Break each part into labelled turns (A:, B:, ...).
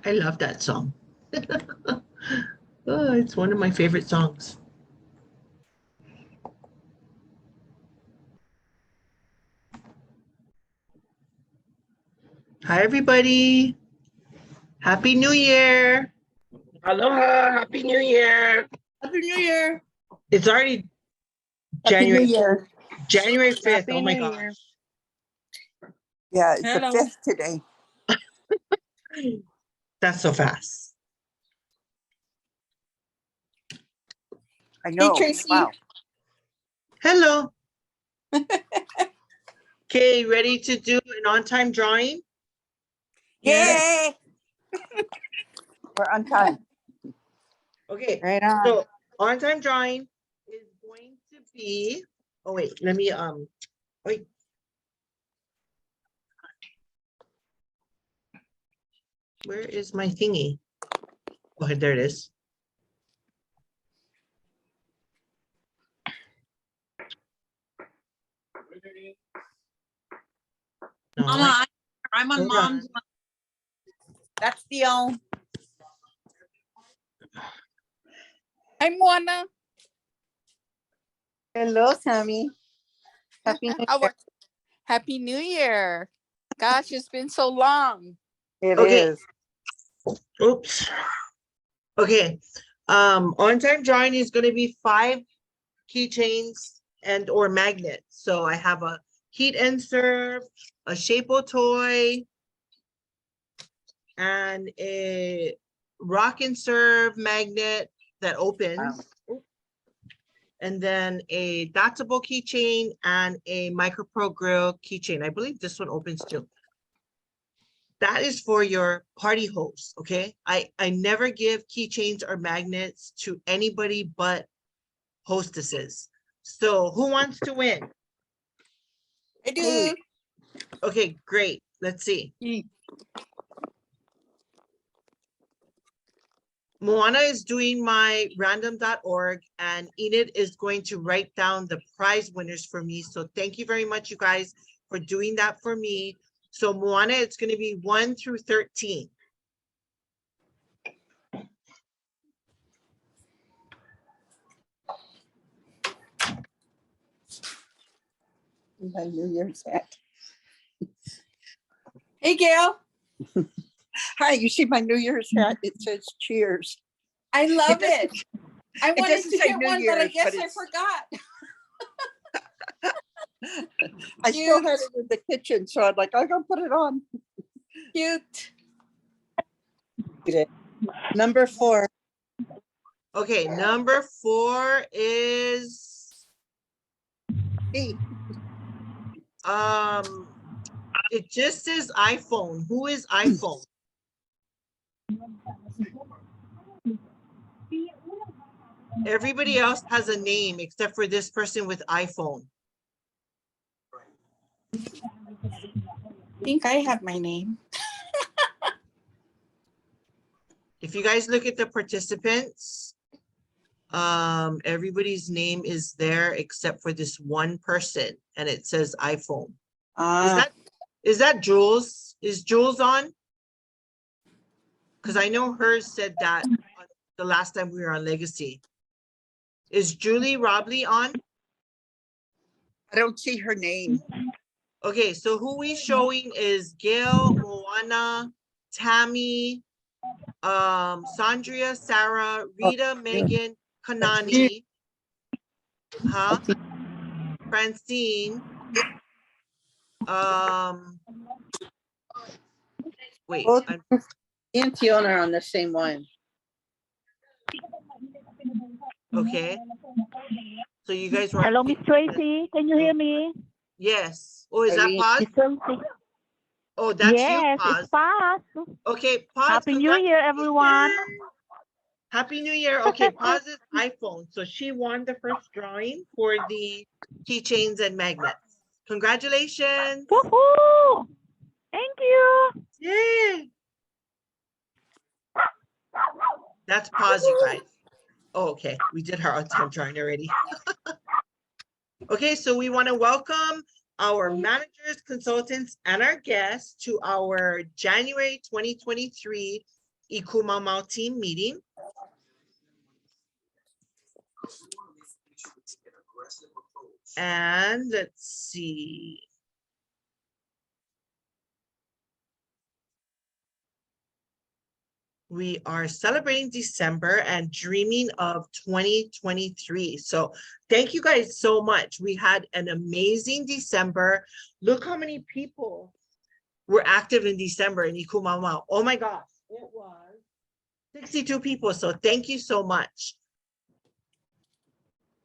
A: I love that song. Oh, it's one of my favorite songs. Hi, everybody. Happy New Year.
B: Aloha, Happy New Year.
C: Happy New Year.
A: It's already
C: Happy New Year.
A: January 5th.
D: Happy
A: Oh my
D: New
A: gosh.
D: Year.
C: Yeah, it's
D: Hello.
C: the 5th today.
A: That's so fast.
C: I know.
D: Tracy.
C: Wow.
A: Hello. Okay, ready to do an on-time drawing?
C: Yay! We're on time.
A: Okay,
D: Right on.
A: so on-time drawing is going to be, oh wait, let me, wait. Where is my thingy? Okay, there it is. No,
D: Mama, I'm on
A: hold
D: mom's
A: on.
D: one. That's the old. I'm Juana.
E: Hello, Sammy. Happy New
D: How
E: Year.
D: are- Happy New Year. Gosh, it's been so long.
E: It
A: Okay.
E: is.
A: Oops. Okay, on-time drawing is going to be 5 keychains and or magnets. So I have a heat and serve, a Shapo toy, and a rock and serve magnet that opens. And then a Datable keychain and a Micro Pro Grill keychain. I believe this one opens too. That is for your party host, okay? I never give keychains or magnets to anybody but hostesses. So who wants to win?
D: I do.
A: Okay, great. Let's see. Moana is doing my random.org and Enid is going to write down the prize winners for me. So thank you very much, you guys, for doing that for me. So Moana, it's going to be 1 through 13.
C: My New Year's hat.
D: Hey, Gail.
C: Hi, you see my New Year's hat? It says cheers.
D: I love it. I
C: It
D: wanted
C: doesn't
D: to
C: say
D: get
C: New
D: one, but I
C: Year's,
D: guess
C: but
D: I
C: it's-
D: forgot.
C: I still had it in the kitchen, so I'm like, I'm gonna put it on.
D: Cute.
E: Number 4.
A: Okay, number 4 is
C: Hey,
A: it just says iPhone. Who is iPhone? Everybody else has a name except for this person with iPhone.
D: I think I have my name.
A: If you guys look at the participants, everybody's name is there except for this one person and it says iPhone. Is that Jules? Is Jules on? Because I know hers said that the last time we were on Legacy. Is Julie Robley on?
C: I don't see her name.
A: Okay, so who we showing is Gail, Moana, Tammy, Saundria, Sara, Rita, Megan, Kanani, Francine, wait,
E: Both and Tiona are on the same one.
A: okay. So you guys were.
F: Hello, Miss Tracy. Can you hear me?
A: Yes. Oh, is that
E: Arlene.
A: Paz?
F: Miss Tracy.
A: Oh, that's you,
F: Yes,
A: Paz.
F: it's Paz.
A: Okay, Paz.
F: Happy New Year, everyone.
A: Happy New Year. Okay, Paz's iPhone. So she won the first drawing for the keychains and magnets. Congratulations.
F: Woohoo! Thank you.
A: Yay. That's Paz, you guys. Oh, okay. We did her on-time drawing already. Okay, so we want to welcome our managers, consultants, and our guests to our January 2023 Ikumamau team meeting. And let's see. We are celebrating December and dreaming of 2023. So thank you guys so much. We had an amazing December. Look how many people were active in December in Ikumamau. Oh my gosh, it was 62 people. So thank you so much.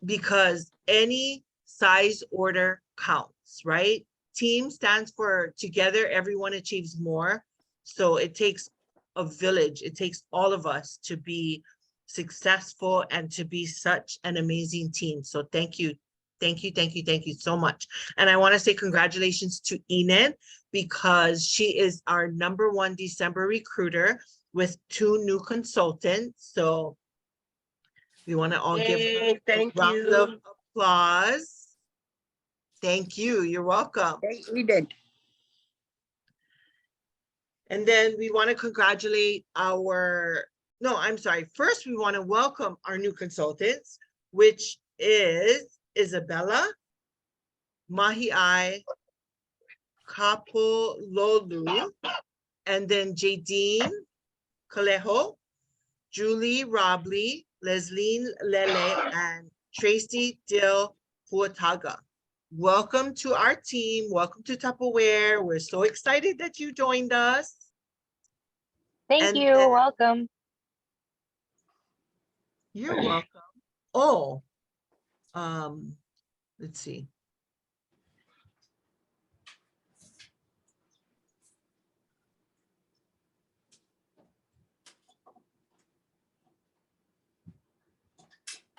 A: Because any size order counts, right? Team stands for together, everyone achieves more. So it takes a village. It takes all of us to be successful and to be such an amazing team. So thank you. Thank you, thank you, thank you so much. And I want to say congratulations to Enid because she is our #1 December recruiter with 2 new consultants. So we want to all give her
B: Yay, thank
A: a round
B: you.
A: of applause. Thank you. You're welcome.
C: We did.
A: And then we want to congratulate first we want to welcome our new consultants, which is Isabella, Mahi'ai, Kapololu, and then Jadine Kaleho, Julie Robley, Leslie Lele, and Tracy Dill Huataga. Welcome to our team. Welcome to Tupperware. We're so excited that you joined us.
G: Thank you. Welcome.
A: You're welcome. Oh, let's see.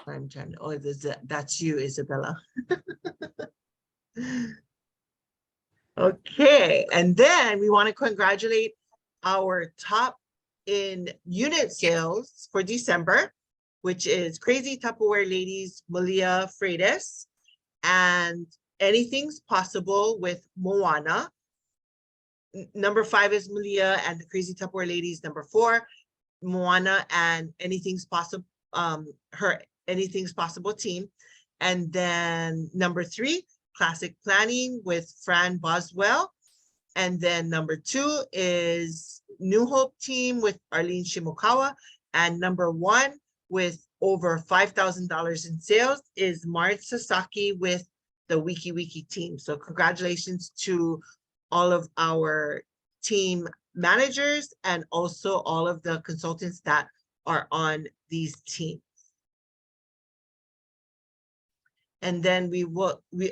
A: I'm trying to, that's you, Isabella. Okay, and then we want to congratulate our top in unit sales for December, which is Crazy Tupperware Ladies, Malia Freitas, and Anything's Possible with Moana. #5 is Malia and the Crazy Tupperware Ladies. #4, Moana and Anything's Possible, her Anything's Possible team. And then #3, Classic Planning with Fran Boswell. And then #2 is New Hope team with Arlene Shimokawa. And #1 with over $5,000 in sales is Marge Sasaki with the Wiki team. So congratulations to all of our team managers and also all of the consultants that are on these teams. And then we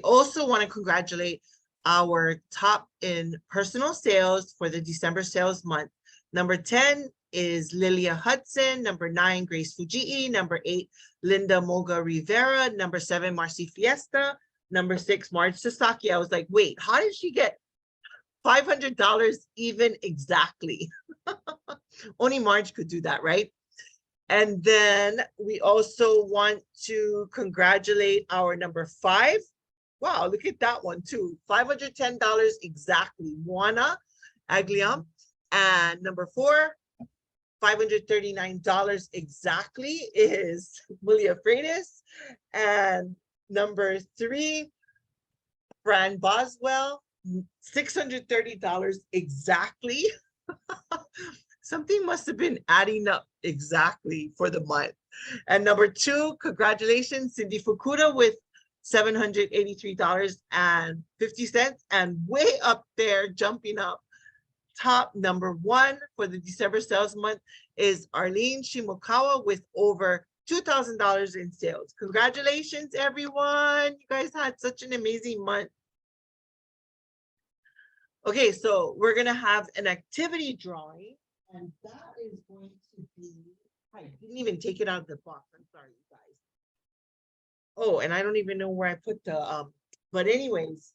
A: also want to congratulate our top in personal sales for the December sales month. #10 is Lilia Hudson. #9, Grace Fujii. #8, Linda Moga Rivera. #7, Marcy Fiesta. #6, Marge Sasaki. I was like, wait, how did she get $500 even exactly? Only Marge could do that, right? And then we also want to congratulate our #5. Wow, look at that one too. $510 exactly, Juana Agliam. And #4, $539 exactly is Malia Freitas. And #3, Fran Boswell, $630 exactly. Something must have been adding up exactly for the month. And #2, congratulations, Cindy Fukuda with $783.50. And way up there, jumping up, top #1 for the December sales month is Arlene Shimokawa with over $2,000 in sales. Congratulations, everyone. You guys had such an amazing month. Okay, so we're gonna have an activity drawing, and that is going to be, I didn't even take it out of the box. I'm sorry, you guys. Oh, and I don't even know where I put the, but anyways,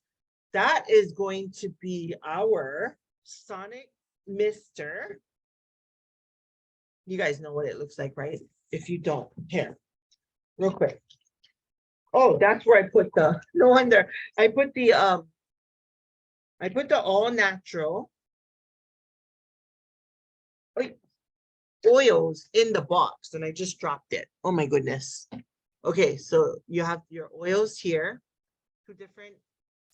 A: that is going to be our Sonic Mister. You guys know what it looks like, right? If you don't, here, real quick. Oh, that's where I put the, no wonder, I put the all natural. Wait, oils in the box and I just dropped it. Oh my goodness. Okay, so you have your oils here, 2 different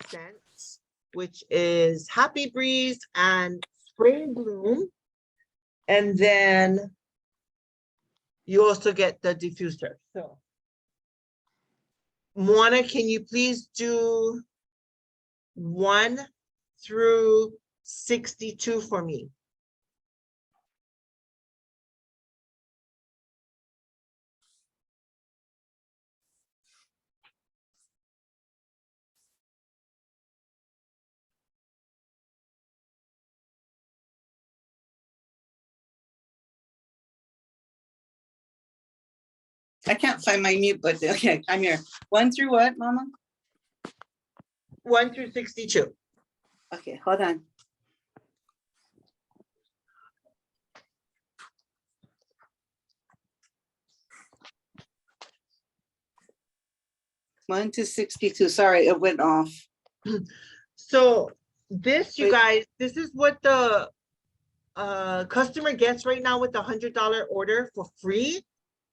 A: scents, which is Happy Breeze and Spring Bloom. And then you also get the diffuser. So Moana, can you please do 1 through 62 for me?
E: I can't find my mute button. Okay, I'm here. 1 through what, Mama?
A: 1 through 62.
E: Okay, hold on. One to 62. Sorry, it went off.
A: So this, you
E: Wait.
A: guys, this is what the customer gets right now with the $100 order for free.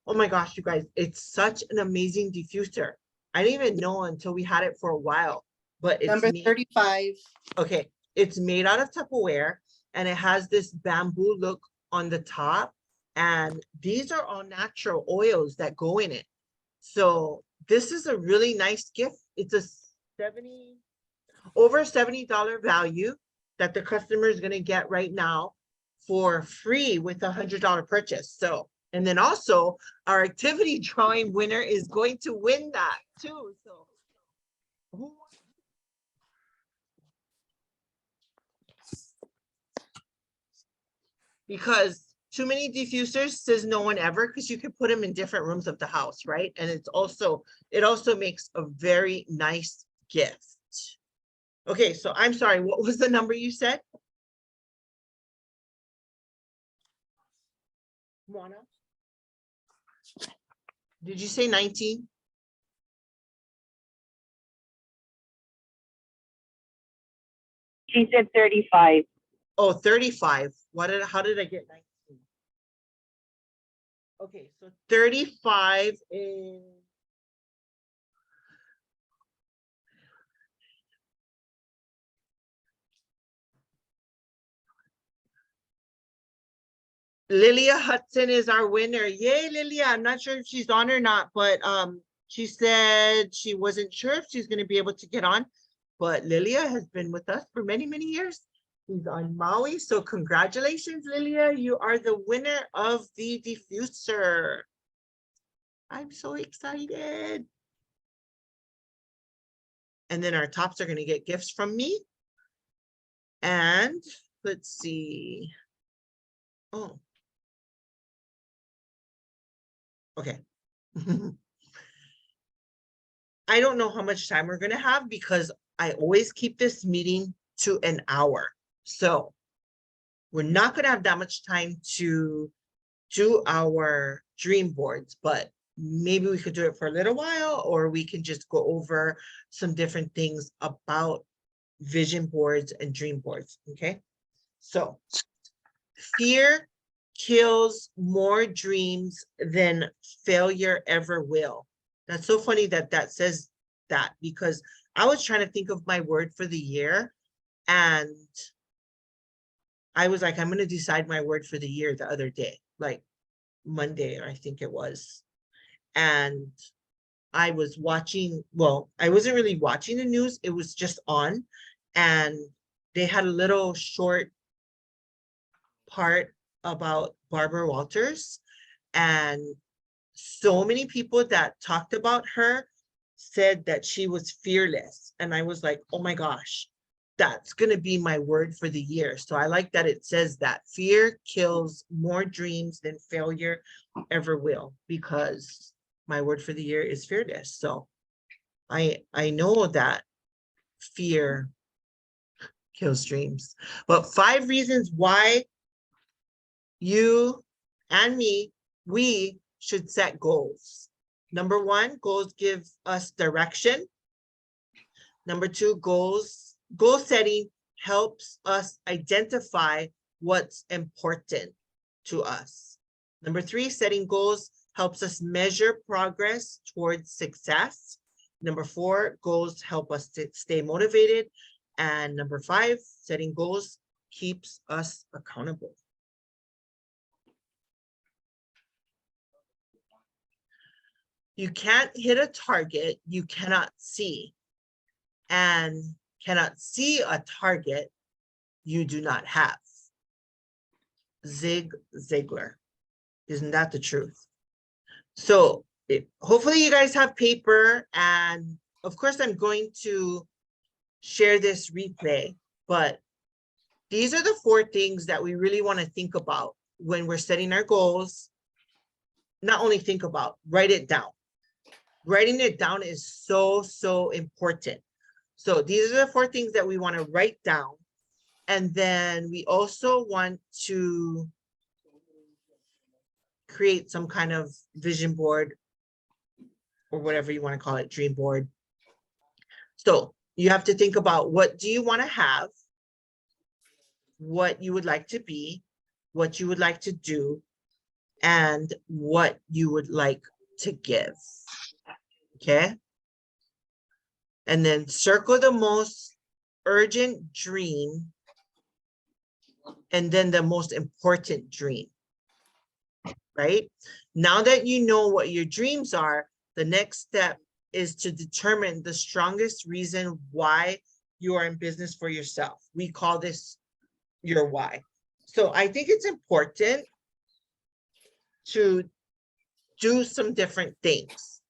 A: Oh my gosh, you guys, it's such an amazing diffuser. I didn't even know until we had it for a while, but it's
E: Number
A: made,
E: 35.
A: okay, it's made out of Tupperware and it has this bamboo look on the top. And these are all natural oils that go in it. So this is a really nice gift. It's a over $70 value that the customer is going to get right now for free with a $100 purchase. So, and then also our activity drawing winner is going to win that too. So because too many diffusers says no one ever, because you can put them in different rooms of the house, right? And it's also, it also makes a very nice gift. Okay, so I'm sorry, what was the number you said? Moana? Did you say 19?
F: She said 35.
A: Oh, 35. How did I get 19? Okay, so 35 is Lilia Hudson is our winner. Yay, Lilia. I'm not sure if she's on or not, but she said she wasn't sure if she's going to be able to get on, but Lilia has been with us for many, many years. She's on Maui. So congratulations, Lilia. You are the winner of the diffuser. I'm so excited. And then our tops are going to get gifts from me. And let's see. Oh. Okay. I don't know how much time we're going to have because I always keep this meeting to an hour. So we're not going to have that much time to do our dream boards, but maybe we could do it for a little while, or we can just go over some different things about vision boards and dream boards. Okay. So fear kills more dreams than failure ever will. That's so funny that that says that, because I was trying to think of my word for the year and I was like, I'm going to decide my word for the year the other day, like Monday, I think it was. And I was watching, well, I wasn't really watching the news. It was just on and they had a little short part about Barbara Walters, and so many people that talked about her said that she was fearless. And I was like, oh my gosh, that's going to be my word for the year. So I like that it says that fear kills more dreams than failure ever will, because my word for the year is fearless. So I know that fear kills dreams. But 5 reasons why you and me, we should set goals. Number 1, goals give us direction. Number 2, goal setting helps us identify what's important to us. Number 3, setting goals helps us measure progress towards success. Number 4, goals help us to stay motivated. And number 5, setting goals keeps us accountable. You can't hit a target you cannot see, and cannot see a target you do not have. Zig Ziglar. Isn't that the truth? So hopefully you guys have paper, and of course I'm going to share this replay, but these are the 4 things that we really want to think about when we're setting our goals. Not only think about, write it down. Writing it down is so, so important. So these are the 4 things that we want to write down. And then we also want to create some kind of vision board or whatever you want to call it, dream board. So you have to think about, what do you want to have, what you would like to be, what you would like to do, and what you would like to give. Okay. And then circle the most urgent dream and then the most important dream. Right? Now that you know what your dreams are, the next step is to determine the strongest reason why you are in business for yourself. We call this your why. So I think it's important to do some different things.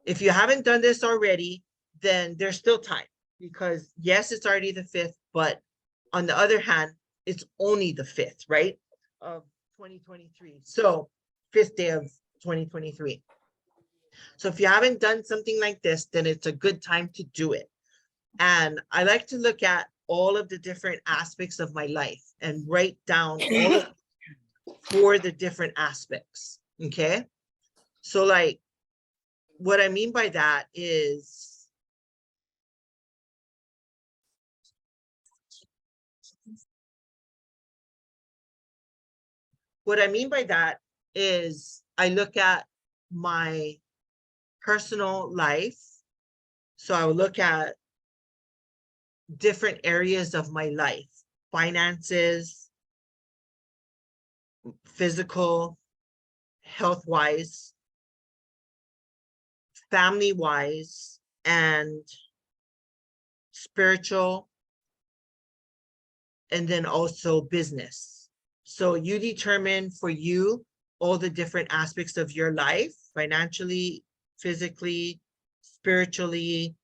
A: If you haven't done this already, then there's still time, because yes, it's already the 5th, but on the other hand, it's only the 5th, right, of 2023. So 5th day of 2023. So if you haven't done something like this, then it's a good time to do it. And I like to look at all of the different aspects of my life and write down all of for the different aspects. Okay. So like, what I mean by that is, I look at my personal life. So I will look at different areas of my life: finances, physical, health-wise, family-wise, and spiritual, and then also business. So you determine for you all the different aspects of your life: financially, physically, spiritually,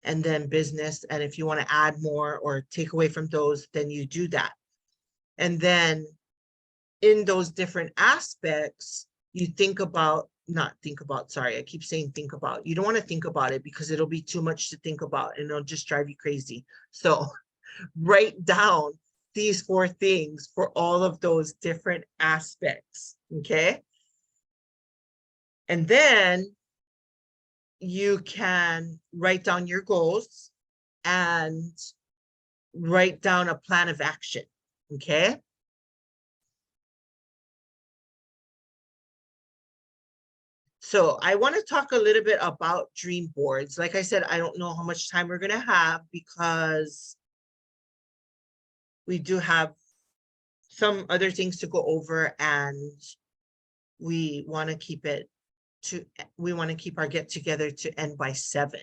A: and then business. And if you want to add more or take away from those, then you do that. And then in those different aspects, you think about, sorry, I keep saying think about. You don't want to think about it because it'll be too much to think about and it'll just drive you crazy. So write down these 4 things for all of those different aspects, okay? And then you can write down your goals and write down a plan of action, okay? So I want to talk a little bit about dream boards. Like I said, I don't know how much time we're going to have because we do have some other things to go over, and we want to keep our get together to end by 7.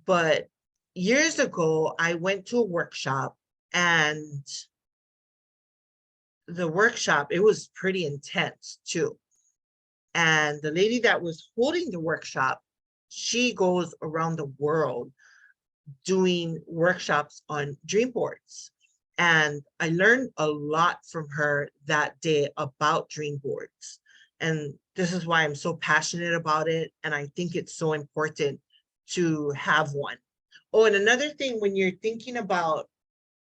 A: But years ago, I went to a workshop, and the workshop, it was pretty intense too. And the lady that was holding the workshop, she goes around the world doing workshops on dream boards. And I learned a lot from her that day about dream boards. And this is why I'm so passionate about it. And I think it's so important to have one. Oh, and another thing, when you're thinking about,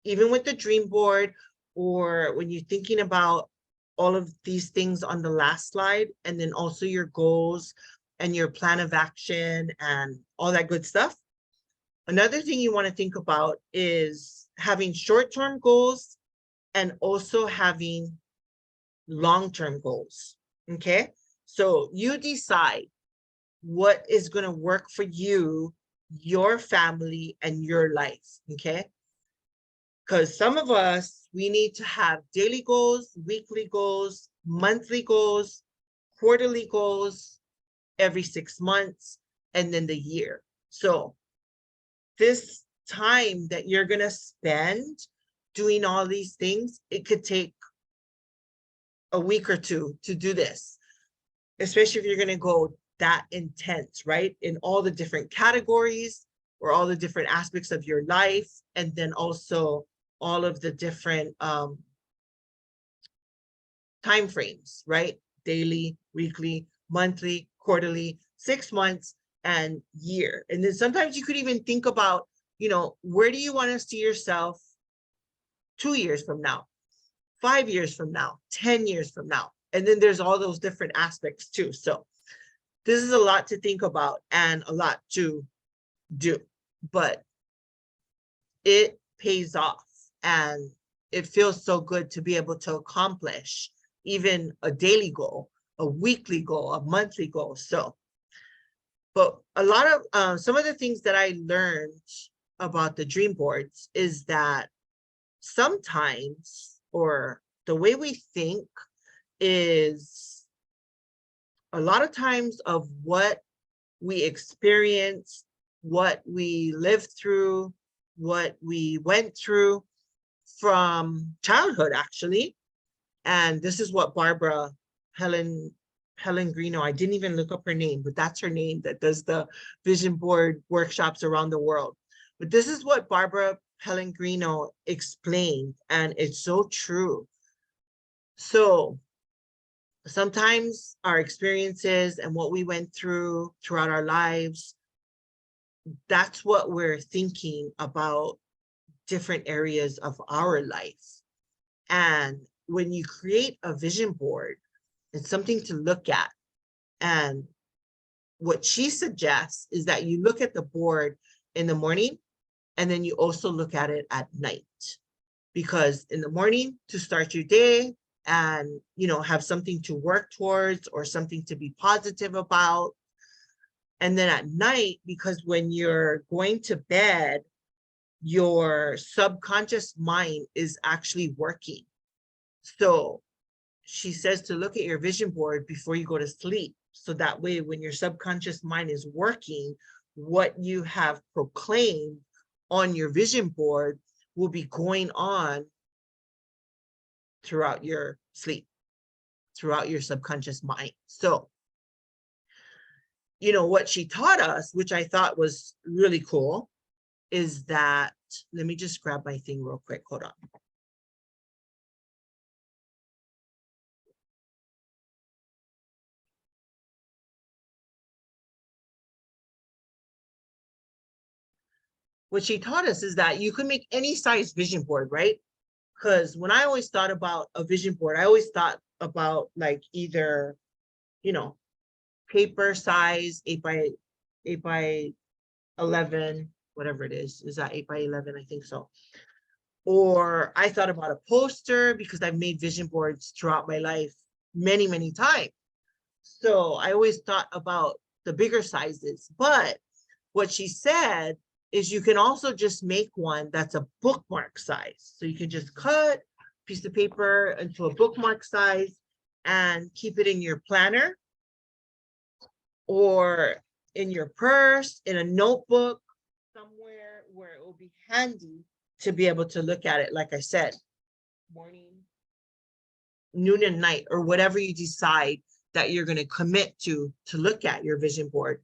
A: even with the dream board, or when you're thinking about all of these things on the last slide, and then also your goals and your plan of action and all that good stuff. Another thing you want to think about is having short-term goals and also having long-term goals. Okay, so you decide what is going to work for you, your family, and your life. Okay, because some of us, we need to have daily goals, weekly goals, monthly goals, quarterly goals, every 6 months, and then the year. So this time that you're going to spend doing all these things, it could take a week or two to do this, especially if you're going to go that intense, right? In all the different categories or all the different aspects of your life, and then also all of the different time frames, right? Daily, weekly, monthly, quarterly, 6 months, and year. And then sometimes you could even think about, you know, where do you want to see yourself 2 years from now, 5 years from now, 10 years from now? And then there's all those different aspects too. So this is a lot to think about and a lot to do, but it pays off and it feels so good to be able to accomplish even a daily goal, a weekly goal, a monthly goal. So, but a lot of some of the things that I learned about the dream boards is that sometimes, or the way we think is a lot of times of what we experience, what we lived through, what we went through from childhood, actually. And this is what Barbara Helen Greeno, I didn't even look up her name, but that's her name, that does the vision board workshops around the world. But this is what Barbara Helen Greeno explained, and it's so true. So sometimes our experiences and what we went through throughout our lives, that's what we're thinking about different areas of our life. And when you create a vision board, it's something to look at. And what she suggests is that you look at the board in the morning, and then you also look at it at night. Because in the morning, to start your day and, you know, have something to work towards or something to be positive about. And then at night, because when you're going to bed, your subconscious mind is actually working. So she says to look at your vision board before you go to sleep. So that way, when your subconscious mind is working, what you have proclaimed on your vision board will be going on throughout your sleep, throughout your subconscious mind. So, you know, what she taught us, which I thought was really cool, is that, let me just grab my thing real quick, hold on. What she taught us is that you can make any size vision board, right? Because when I always thought about a vision board, I always thought about like either, you know, paper size, 8 by 11, whatever it is that 8 by 11? I think so. Or I thought about a poster, because I've made vision boards throughout my life many, many times. So I always thought about the bigger sizes. But what she said is you can also just make one that's a bookmark size. So you can just cut a piece of paper into a bookmark size and keep it in your planner or in your purse, in a notebook, somewhere where it will be handy to be able to look at it. Like I said, morning, noon, and night, or whatever you decide that you're going to commit to look at your vision board.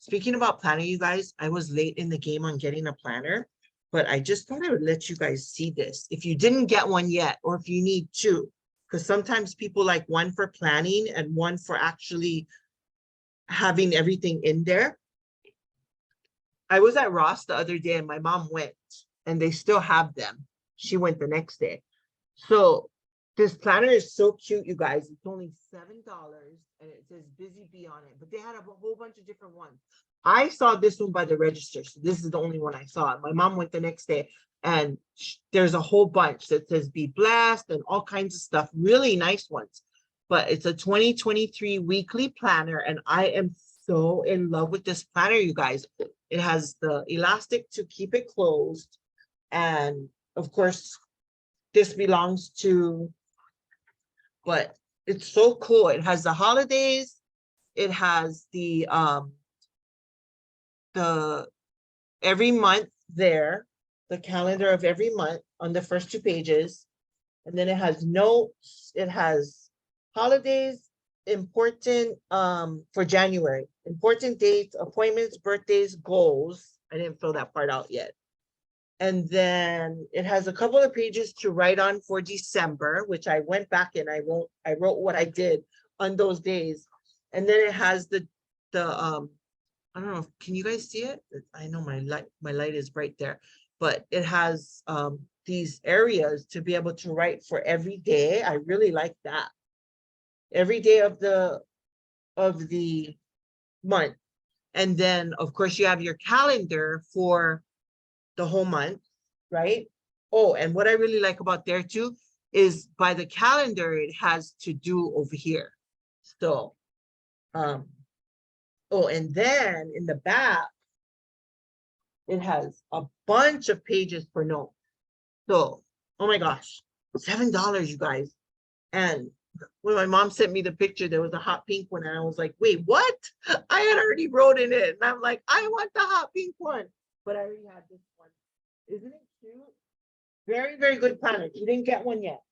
A: Speaking about planner, you guys, I was late in the game on getting a planner, but I just thought I would let you guys see this. If you didn't get one yet, or if you need two, because sometimes people like one for planning and one for actually having everything in there. I was at Ross the other day and my mom went, and they still have them. She went the next day. So this planner is so cute, you guys. It's only $7 and it says Busy Bee on it, but they had a whole bunch of different ones. I saw this one by the register. So this is the only one I saw. My mom went the next day and there's a whole bunch that says be blessed and all kinds of stuff, really nice ones. But it's a 2023 weekly planner and I am so in love with this planner, you guys. It has the elastic to keep it closed. And of course, this belongs to, but it's so cool. It has the holidays. It has the every month there, the calendar of every month on the first 2 pages. And then it has notes, it has holidays, important for January, important dates, appointments, birthdays, goals. I didn't fill that part out yet. And then it has a couple of pages to write on for December, which I went back and I wrote what I did on those days. And then it has the I don't know, can you guys see it? I know my light is right there, but it has these areas to be able to write for every day. I really like that. Every day of the month. And then of course you have your calendar for the whole month, right? Oh, and what I really like about there too is by the calendar, it has to do over here. So, oh, and then in the back, it has a bunch of pages for notes. So, oh my gosh, $7, you guys. And when my mom sent me the picture, there was a hot pink one, and I was like, wait, what? I had already wrote in it. And I'm like, I want the hot pink one. But I already had this one. Isn't it cute? Very, very good planner. You didn't get one yet.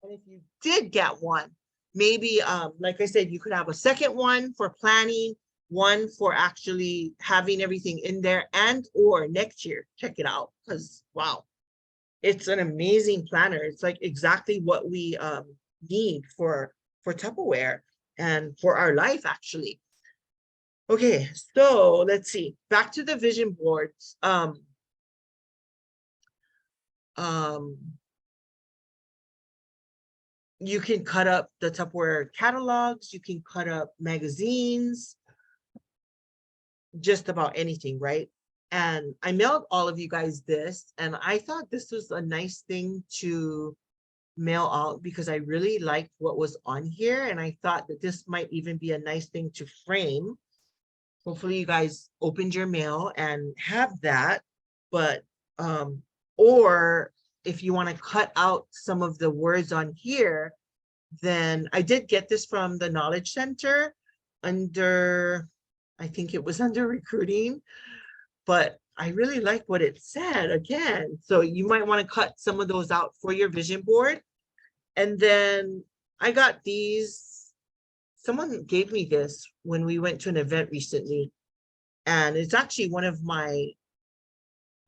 A: And if you did get one, maybe, like I said, you could have a second one for planning, one for actually having everything in there, and or next year, check it out, because wow, it's an amazing planner. It's like exactly what we need for Tupperware and for our life, actually. Okay, so let's see, back to the vision boards. You can cut up the Tupperware catalogs, you can cut up magazines, just about anything, right? And I mailed all of you guys this, and I thought this was a nice thing to mail out because I really liked what was on here, and I thought that this might even be a nice thing to frame. Hopefully you guys opened your mail and have that, but or if you want to cut out some of the words on here, then I did get this from the Knowledge Center under, I think it was under recruiting, but I really like what it said again. So you might want to cut some of those out for your vision board. And then I got these, someone gave me this when we went to an event recently, and it's actually one of my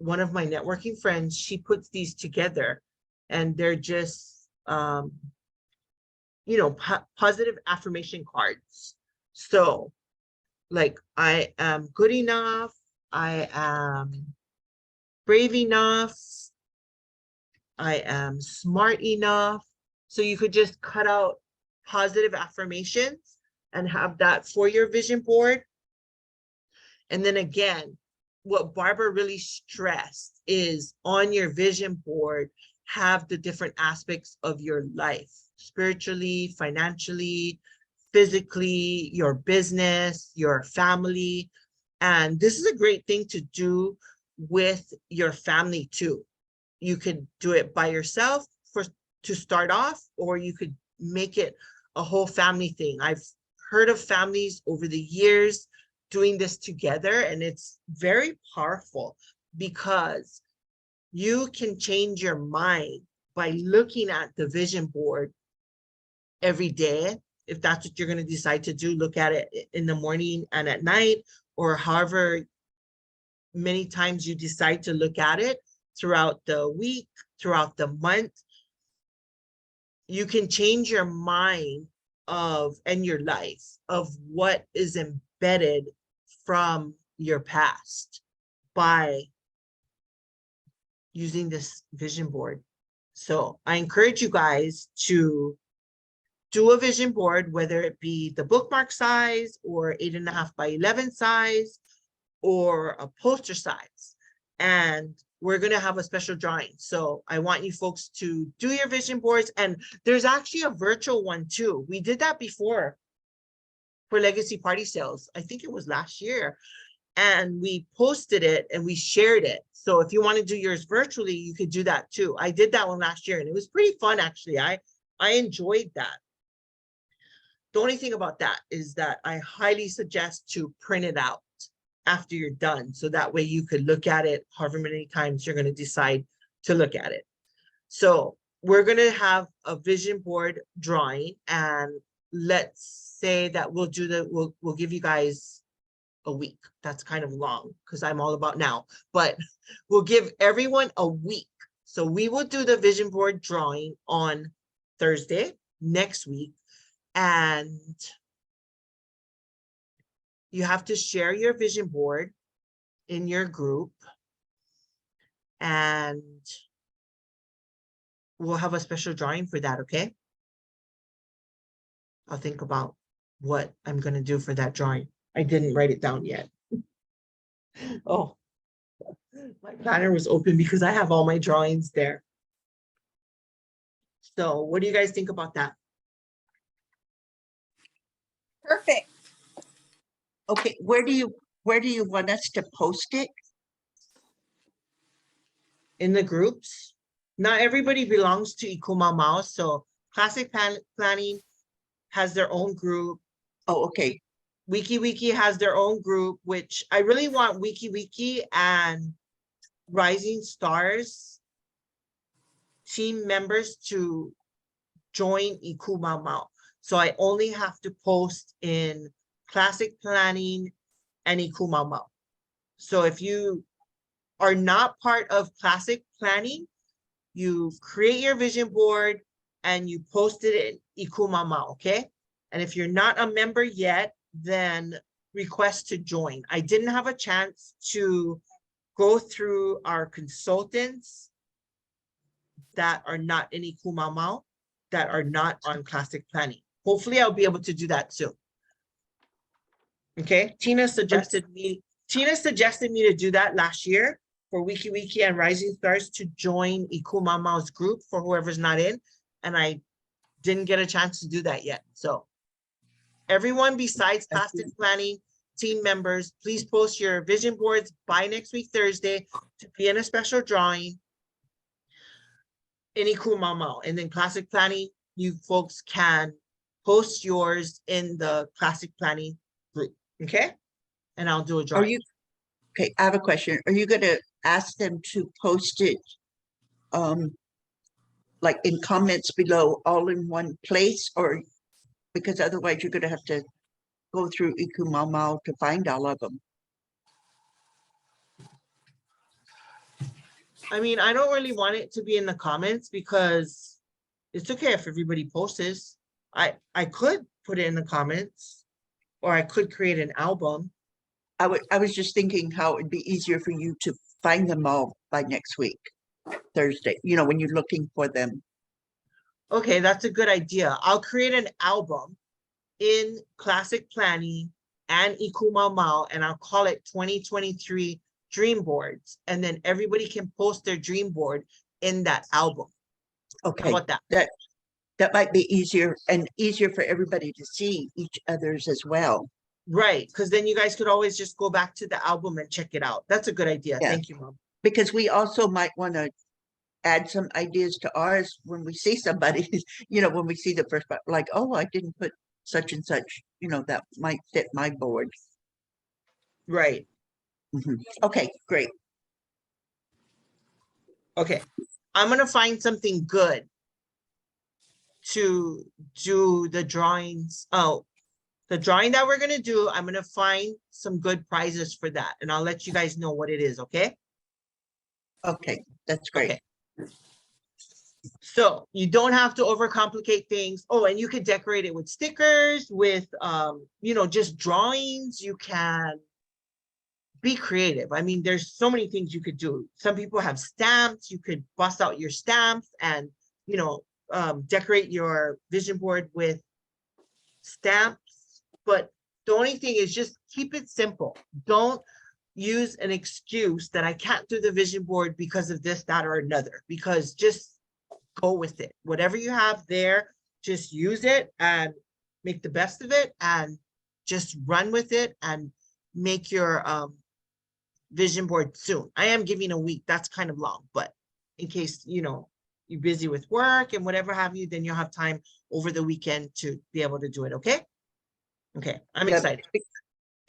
A: networking friends. She puts these together, and they're just you know, positive affirmation cards. So like, I am good enough, I am brave enough, I am smart enough. So you could just cut out positive affirmations and have that for your vision board. And then again, what Barbara really stressed is on your vision board, have the different aspects of your life, spiritually, financially, physically, your business, your family. And this is a great thing to do with your family too. You could do it by yourself to start off, or you could make it a whole family thing. I've heard of families over the years doing this together, and it's very powerful because you can change your mind by looking at the vision board every day. If that's what you're going to decide to do, look at it in the morning and at night, or however many times you decide to look at it throughout the week, throughout the month. You can change your mind and your life of what is embedded from your past by using this vision board. So I encourage you guys to do a vision board, whether it be the bookmark size or 8.5 by 11 size, or a poster size. And we're going to have a special drawing. So I want you folks to do your vision boards. And there's actually a virtual one too. We did that before for Legacy Party Sales. I think it was last year. And we posted it and we shared it. So if you want to do yours virtually, you could do that too. I did that one last year and it was pretty fun, actually. I enjoyed that. The only thing about that is that I highly suggest to print it out after you're done. So that way you could look at it however many times you're going to decide to look at it. So we're going to have a vision board drawing, and let's say that we'll give you guys a week. That's kind of long because I'm all about now, but we'll give everyone a week. So we will do the vision board drawing on Thursday next week, and you have to share your vision board in your group, and we'll have a special drawing for that, okay? I'll think about what I'm going to do for that drawing. I didn't write it down yet. Oh, my planner was open because I have all my drawings there. So what do you guys think about that?
D: Perfect.
C: Okay, where do you want us to post it?
A: In the groups? Not everybody belongs to Ikumamao, so Classic Planning has their own group.
C: Oh, okay.
A: Wiki has their own group, which I really want Wiki and Rising Stars team members to join Ikumamao. So I only have to post in Classic Planning and Ikumamao. So if you are not part of Classic Planning, you create your vision board and you post it in Ikumamao, okay? And if you're not a member yet, then request to join. I didn't have a chance to go through our consultants that are not in Ikumamao, that are not on Classic Planning. Hopefully I'll be able to do that soon. Okay, Tina suggested me to do that last year for Wiki and Rising Stars to join Ikumamao's group for whoever's not in, and I didn't get a chance to do that yet. So everyone besides Classic Planning team members, please post your vision boards by next week, Thursday, to be in a special drawing in Ikumamao. And then Classic Planning, you folks can post yours in the Classic Planning group, okay? And I'll do a drawing.
C: Okay, I have a question. Are you gonna ask them to post it like in comments below all in one place, or because otherwise you're gonna have to go through Ikumamao to find all of them?
A: I mean, I don't really want it to be in the comments because it's okay if everybody posts. I could put it in the comments, or I could create an album.
C: I was just thinking how it'd be easier for you to find them all by next week, Thursday, you know, when you're looking for them.
A: Okay, that's a good idea. I'll create an album in Classic Planning and Ikumamao, and I'll call it 2023 Dream Boards. And then everybody can post their dream board in that album. How
C: Okay,
A: about that?
C: that might be easier and easier for everybody to see each other's as well.
A: Right, because then you guys could always just go back to the album and check it out. That's a good idea.
C: Yeah.
A: Thank you, Mom.
C: Because we also might want to add some ideas to ours when we see somebody, you know, when we see the first, like, oh, I didn't put such and such, you know, that might fit my board.
A: Right.
C: Okay, great.
A: Okay. I'm going to find something good to do the drawings. Oh, the drawing that we're going to do, I'm going to find some good prizes for that. And I'll let you guys know what it is. Okay.
C: Okay, that's great.
A: Okay. So you don't have to overcomplicate things. Oh, and you can decorate it with stickers, with, you know, just drawings. You can be creative. I mean, there's so many things you could do. Some people have stamps. You could bust out your stamps and, you know, decorate your vision board with stamps. But the only thing is just keep it simple. Don't use an excuse that I can't do the vision board because of this, that, or another, because just go with it. Whatever you have there, just use it and make the best of it and just run with it and make your vision board soon. I am giving a week. That's kind of long, but in case, you know, you're busy with work and whatever have you, then you'll have time over the weekend to be able to do it. Okay. Okay. I'm
C: Yeah,
A: excited.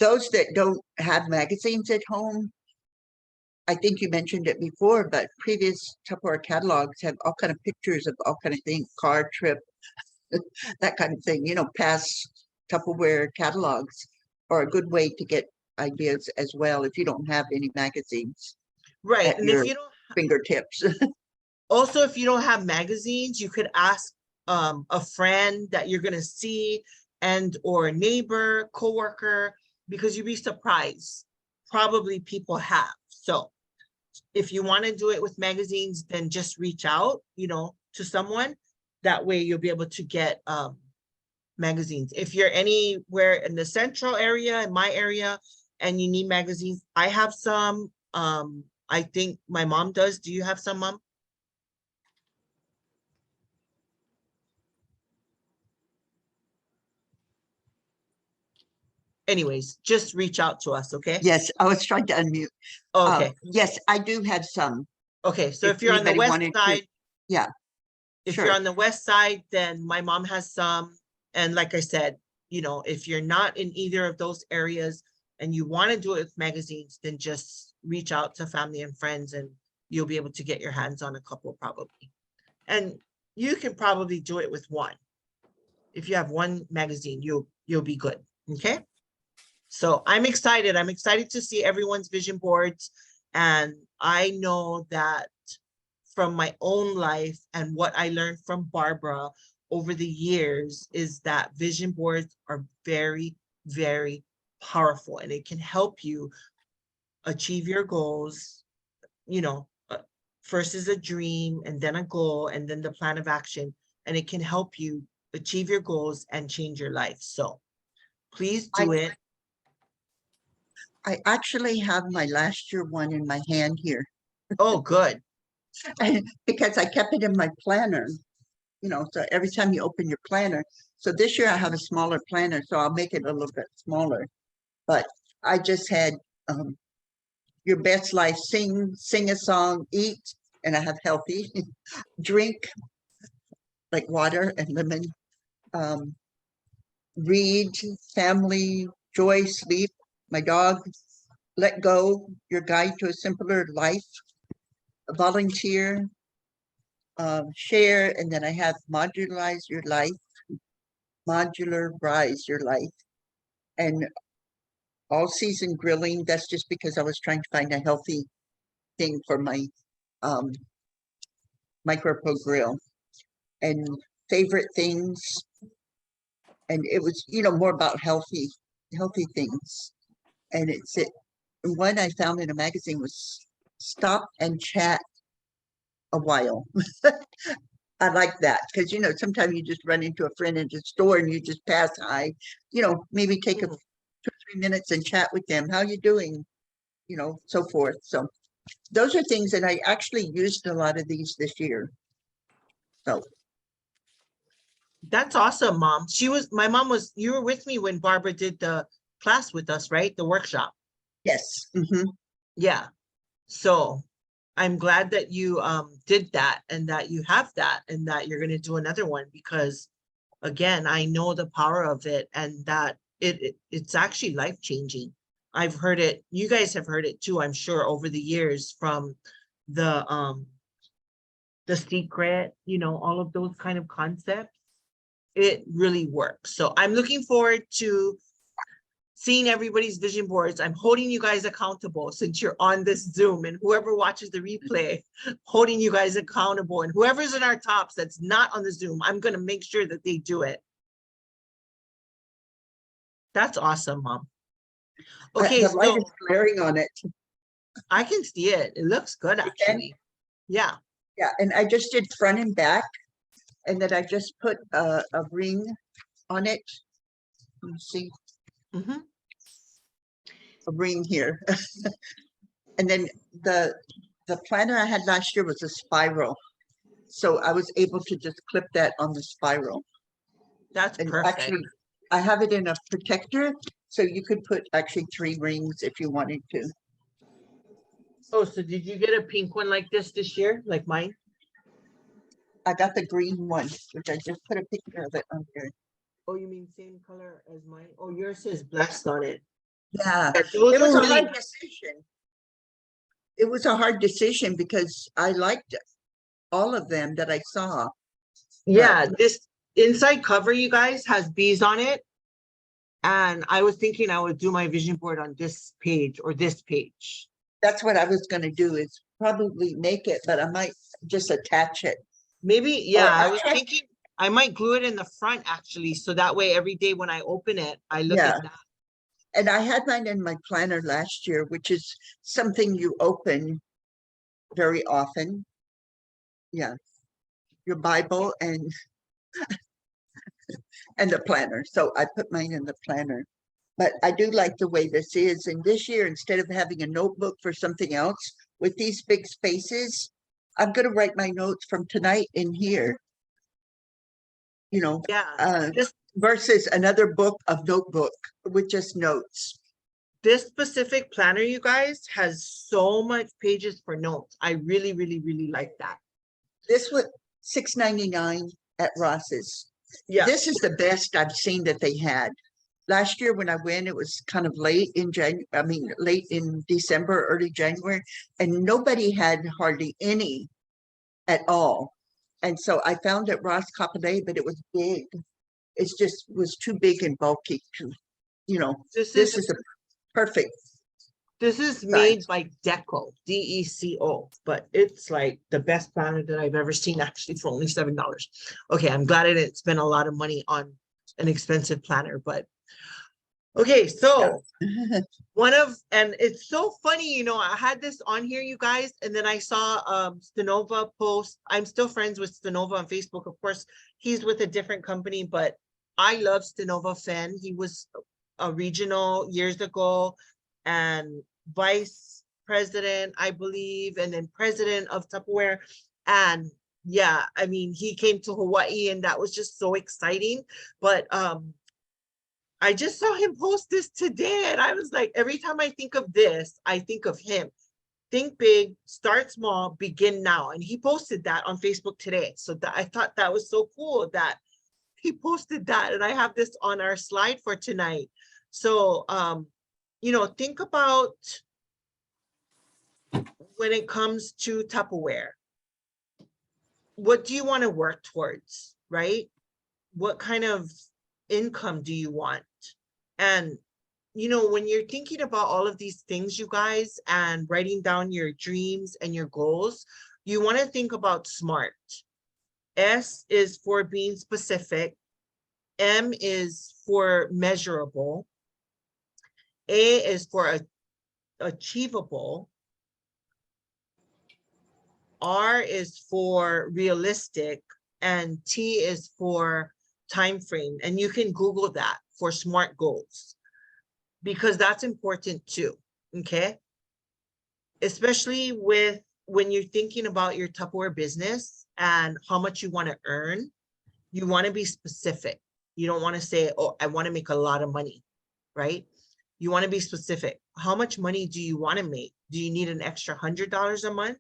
C: Those that don't have magazines at home, I think you mentioned it before, but previous Tupperware catalogs have all kind of pictures of all kind of things, car trip, that kind of thing, you know, past Tupperware catalogs are a good way to get ideas as well if you don't have any magazines
A: Right.
C: at
A: And
C: your
A: if you don't,
C: fingertips.
A: also, if you don't have magazines, you could ask a friend that you're gonna see and or a neighbor, coworker, because you'd be surprised. Probably people have. So if you want to do it with magazines, then just reach out, you know, to someone. That way you'll be able to get magazines. If you're anywhere in the central area, in my area, and you need magazines, I have some. I think my mom does. Do you have some, Mom? Anyways, just reach out to us, okay?
C: Yes, I was trying to unmute.
A: Okay,
C: Yes, I do have some.
A: okay, so
C: if
A: if you're on the
C: anybody
A: west
C: wanted to-
A: side.
C: yeah,
A: If
C: sure.
A: you're on the west side, then my mom has some. And like I said, you know, if you're not in either of those areas and you want to do it with magazines, then just reach out to family and friends and you'll be able to get your hands on a couple probably. And you can probably do it with one. If you have one magazine, you'll be good, okay? So I'm excited. I'm excited to see everyone's vision boards. And I know that from my own life and what I learned from Barbara over the years is that vision boards are very, very powerful and it can help you achieve your goals. You know, first is a dream and then a goal and then the plan of action, and it can help you achieve your goals and change your life. So please do it.
C: I actually have my last year one in my hand here.
A: Oh, good.
C: Because I kept it in my planner, you know, so every time you open your planner. So this year I have a smaller planner, so I'll make it a little bit smaller. But I just had your best life, sing a song, eat, and I have healthy, drink, like water and lemon, read, family, joy, sleep, my dog, let go, your guide to a simpler life, volunteer, share, and then I have modularize your life, and all season grilling. That's just because I was trying to find a healthy thing for my micro grill, and favorite things. And it was, you know, more about healthy things. And it's it. One I found in a magazine was stop and chat a while. I like that because, you know, sometimes you just run into a friend in the store and you just pass by, you know, maybe take a 2 or 3 minutes and chat with them. How you doing? You know, so forth. So those are things that I actually used a lot of these this year. So
A: That's awesome, Mom. My mom was, you were with me when Barbara did the class with us, right? The workshop.
C: yes.
A: Yeah. So I'm glad that you did that and that you have that and that you're going to do another one because again, I know the power of it and that it's actually life-changing. I've heard it, you guys have heard it too, I'm sure, over the years from The Secret, you know, all of those kind of concepts. It really works. So I'm looking forward to seeing everybody's vision boards. I'm holding you guys accountable since you're on this Zoom, and whoever watches the replay, holding you guys accountable, and whoever's in our tops that's not on the Zoom, I'm going to make sure that they do it. That's awesome, Mom. Okay,
C: The light
A: so
C: is glaring on it.
A: I can see it. It looks good, actually. Yeah.
C: Yeah, and I just did front and back, and then I just put a ring on it. Let me see.
A: Mhm.
C: a ring here. And then the planner I had last year was a spiral. So I was able to just clip that on the spiral.
A: That's
C: And
A: perfect.
C: actually, I have it in a protector, so you could put actually 3 rings if you wanted to.
A: Oh, so did you get a pink one like this year, like mine?
C: I got the green one, which I just put a picture of it on here.
A: Oh, you mean same color as mine? Oh, yours says blessed on it.
C: Yeah,
A: Yeah, those
C: it was
A: are
C: a
A: really
C: hard decision. It was a hard decision because I liked all of them that I saw.
A: yeah. This inside cover, you guys, has bees on it. And I was thinking I would do my vision board on this page or this page.
C: That's what I was gonna do, is probably make it, but I might just attach it.
A: Maybe, yeah, I
C: I
A: was
C: tried-
A: thinking I might glue it in the front actually, so that way every day when I open it, I look
C: Yeah.
A: at that.
C: And I had mine in my planner last year, which is something you open very often. Yeah, your Bible and the planner. So I put mine in the planner. But I do like the way this is. And this year, instead of having a notebook for something else, with these big spaces, I'm gonna write my notes from tonight in here. You know,
A: Yeah,
C: versus another book of notebook with just notes.
A: this specific planner, you guys, has so much pages for notes. I really, really, really like that.
C: This was $6.99 at Ross's.
A: Yeah,
C: This is the best I've seen that they had. Last year when I went, it was kind of late in late in December, early January, and nobody had hardly any at all. And so I found at Ross Capital, but it was big. It's just was too big and bulky to,
A: this
C: this
A: is
C: is a perfect.
A: made by Deco, DECO, but it's like the best planner that I've ever seen actually for only $7. Okay, I'm glad I didn't spend a lot of money on an expensive planner, but okay, so and it's so funny, I had this on here, you guys, and then I saw Stanova post. I'm still friends with Stanova on Facebook. Of course, he's with a different company, but I love Stanova Fen. He was a regional years ago and vice president, I believe, and then president of Tupperware. And yeah, I mean, he came to Hawaii and that was just so exciting. But I just saw him post this today and I was like, every time I think of this, I think of him. Think big, start small, begin now. And he posted that on Facebook today. So I thought that was so cool that he posted that, and I have this on our slide for tonight. So, think about when it comes to Tupperware, what do you want to work towards, right? What kind of income do you want? And, when you're thinking about all of these things, you guys, and writing down your dreams and your goals, you want to think about SMART. S is for being specific. M is for measurable. A is for achievable. R is for realistic, and T is for time frame. And you can Google that for SMART goals, because that's important too, okay? Especially when you're thinking about your Tupperware business and how much you want to earn, you want to be specific. You don't want to say, oh, I want to make a lot of money, right? You want to be specific. How much money do you want to make? Do you need an extra $100 a month?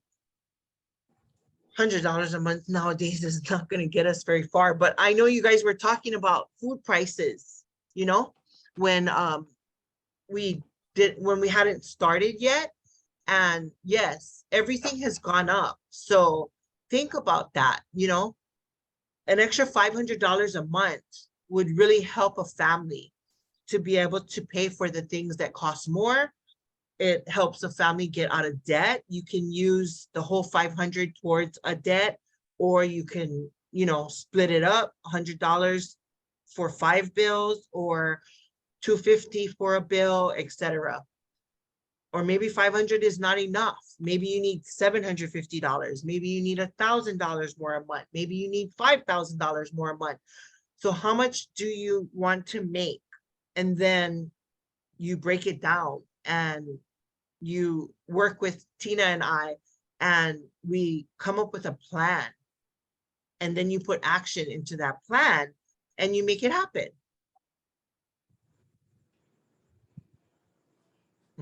A: $100 a month nowadays is not going to get us very far. But I know you guys were talking about food prices, when we hadn't started yet. And yes, everything has gone up. So think about that, an extra $500 a month would really help a family to be able to pay for the things that cost more. It helps a family get out of debt. You can use the whole 500 towards a debt, or you can, split it up, $100 for 5 bills, or $250 for a bill, etc. Or maybe 500 is not enough. Maybe you need $750. Maybe you need $1,000 more a month. Maybe you need $5,000 more a month. So how much do you want to make? And then you break it down and you work with Tina and I, and we come up with a plan. And then you put action into that plan and you make it happen.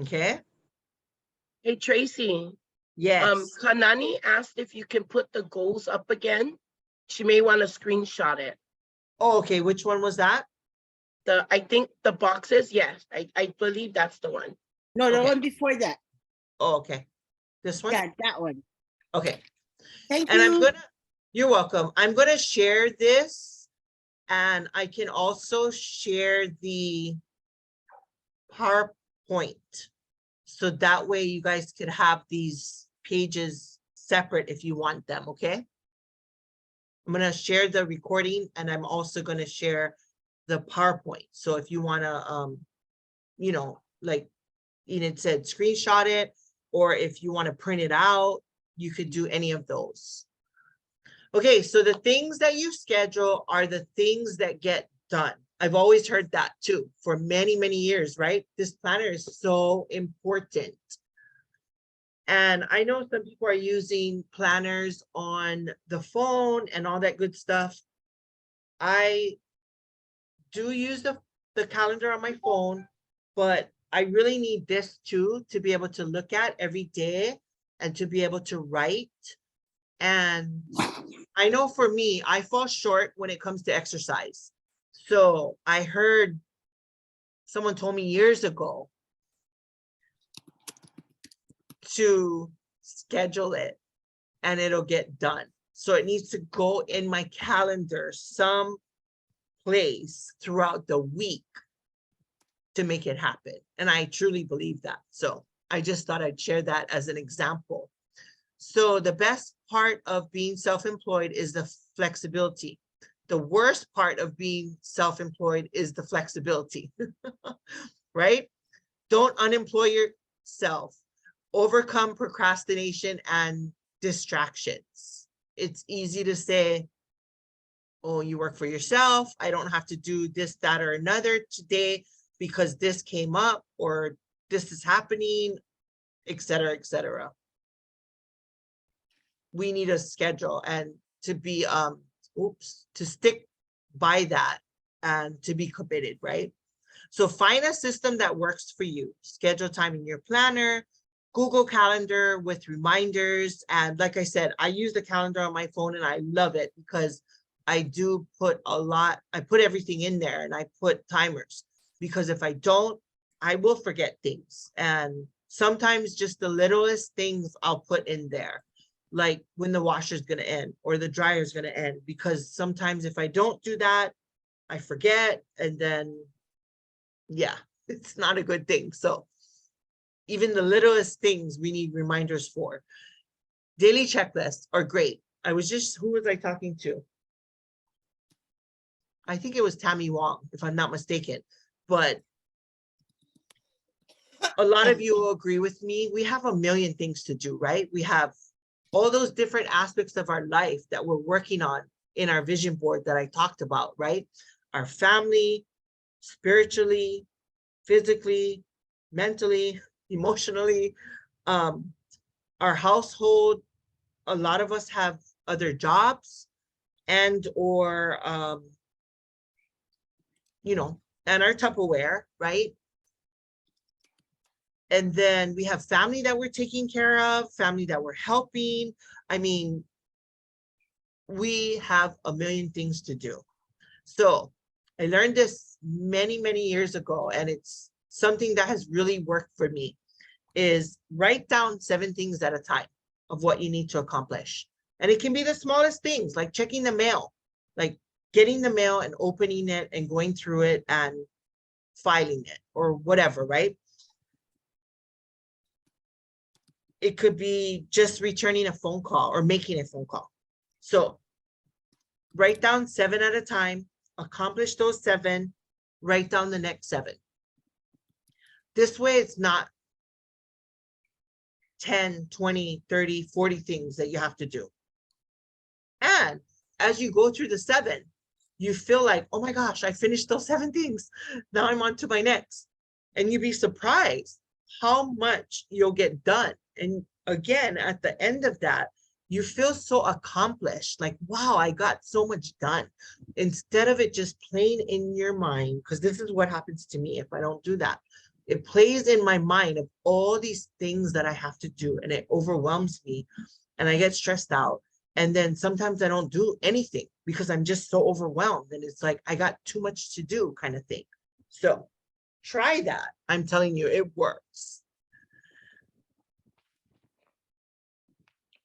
A: Okay?
B: Hey, Tracy.
A: Yes.
B: Kanani asked if you can put the goals up again. She may want to screenshot it.
A: Oh, okay. Which one was that?
B: I think the boxes, yes. I believe that's the one.
H: No, the
A: Okay.
H: one before that.
A: Oh, okay. This one?
H: Yeah, that one.
A: Okay.
H: Thank
A: And
H: you.
A: you're welcome. I'm gonna share this, and I can also share the PowerPoint. So that way you guys could have these pages separate if you want them, okay? I'm gonna share the recording, and I'm also gonna share the PowerPoint. So if you wanna, you know, like Enid said, screenshot it, or if you wanna print it out, you could do any of those. Okay, so the things that you schedule are the things that get done. I've always heard that too for many, many years, right? This planner is so important. And I know some people are using planners on the phone and all that good stuff. I do use the calendar on my phone, but I really need this too to be able to look at every day and to be able to write. And I know for me, I fall short when it comes to exercise. So I heard someone told me years ago to schedule it and it'll get done. So it needs to go in my calendar some place throughout the week to make it happen. And I truly believe that. So I just thought I'd share that as an example. So the best part of being self-employed is the flexibility. The worst part of being self-employed is the flexibility, right? Don't unemploy yourself. Overcome procrastination and distractions. It's easy to say, oh, you work for yourself. I don't have to do this, that, or another today because this came up or this is happening, etc., etc. We need a schedule and to be, to stick by that and to be committed, right? So find a system that works for you. Schedule time in your planner, Google Calendar with reminders. And like I said, I use the calendar on my phone and I love it because I do put I put everything in there and I put timers because if I don't, I will forget things. And sometimes just the littlest things I'll put in there, like when the washer's gonna end or the dryer's gonna end, because sometimes if I don't do that, I forget and then, yeah, it's not a good thing. So even the littlest things we need reminders for. Daily checklists are great. Who was I talking to? I think it was Tammy Wong, if I'm not mistaken, but a lot of you will agree with me. We have a million things to do, right? We have all those different aspects of our life that we're working on in our vision board that I talked about, right? Our family, spiritually, physically, mentally, emotionally, our household. A lot of us have other jobs and or, you know, and our Tupperware, right? And then we have family that we're taking care of, family that we're helping. I mean, we have a million things to do. So I learned this many, many years ago, and it's something that has really worked for me, is write down 7 things at a time of what you need to accomplish. And it can be the smallest things, like checking the mail, like getting the mail and opening it and going through it and filing it or whatever, right? It could be just returning a phone call or making a phone call. So write down 7 at a time, accomplish those 7, write down the next 7. This way it's not 10, 20, 30, 40 things that you have to do. And as you go through the 7, you feel like, oh my gosh, I finished those 7 things. Now I'm on to my next. And you'd be surprised how much you'll get done. And again, at the end of that, you feel so accomplished, like, wow, I got so much done. Instead of it just playing in your mind, because this is what happens to me if I don't do that. It plays in my mind of all these things that I have to do, and it overwhelms me, and I get stressed out. And then sometimes I don't do anything because I'm just so overwhelmed, and it's like I got too much to do kind of thing. So try that. I'm telling you, it works.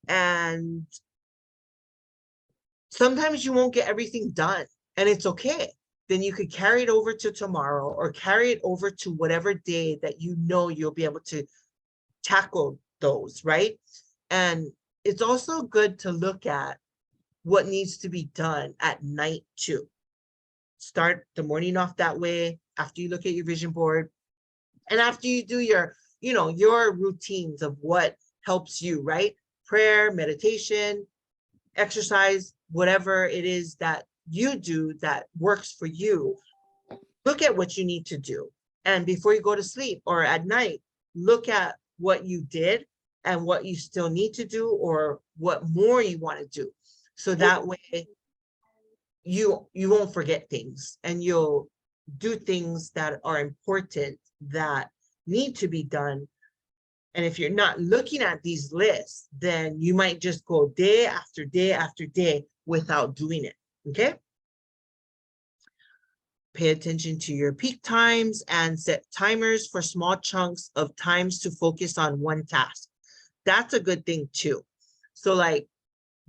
A: And sometimes you won't get everything done, and it's okay. Then you could carry it over to tomorrow, or carry it over to whatever day that you know you'll be able to tackle those, right? And it's also good to look at what needs to be done at night too. Start the morning off that way after you look at your vision board, and after you do your, your routines of what helps you, right? Prayer, meditation, exercise, whatever it is that you do that works for you. Look at what you need to do. And before you go to sleep or at night, look at what you did and what you still need to do, or what more you want to do. So that way you won't forget things, and you'll do things that are important that need to be done. And if you're not looking at these lists, then you might just go day after day after day without doing it, okay? Pay attention to your peak times and set timers for small chunks of times to focus on one task. That's a good thing too. So like,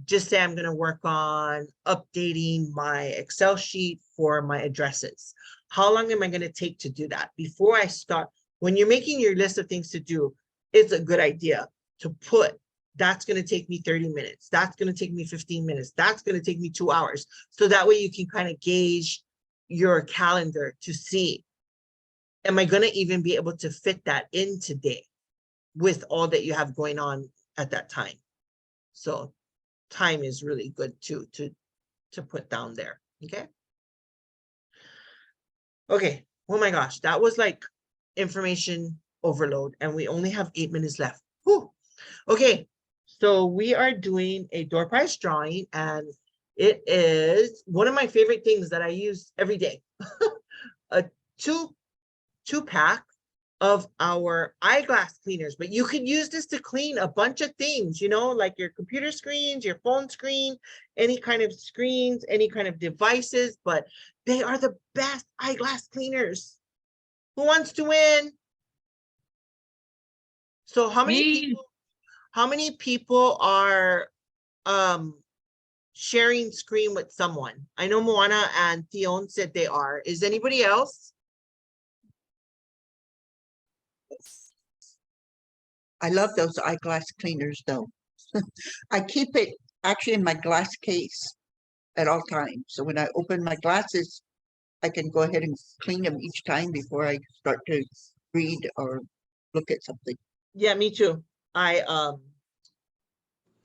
A: just say I'm going to work on updating my Excel sheet for my addresses. How long am I going to take to do that? Before I start, when you're making your list of things to do, it's a good idea to put, that's going to take me 30 minutes. That's going to take me 15 minutes. That's going to take me 2 hours. So that way you can kind of gauge your calendar to see, am I going to even be able to fit that in today with all that you have going on at that time? So time is really good too, to put down there, okay? Okay, oh my gosh, that was like information overload, and we only have 8 minutes left. Whew. Okay, so we are doing a door prize drawing, and it is one of my favorite things that I use every day. A two pack of our eyeglass cleaners, but you could use this to clean a bunch of things, like your computer screens, your phone screen, any kind of screens, any kind of devices, but they are the best eyeglass cleaners. Who wants to win? So how many people are sharing screen with someone? I know Moana and Theon said they are. Is anybody else?
C: I love those eyeglass cleaners though. I keep it actually in my glass case at all times. So when I open my glasses, I can go ahead and clean them each time before I start to read or look at something.
A: Yeah, me too. I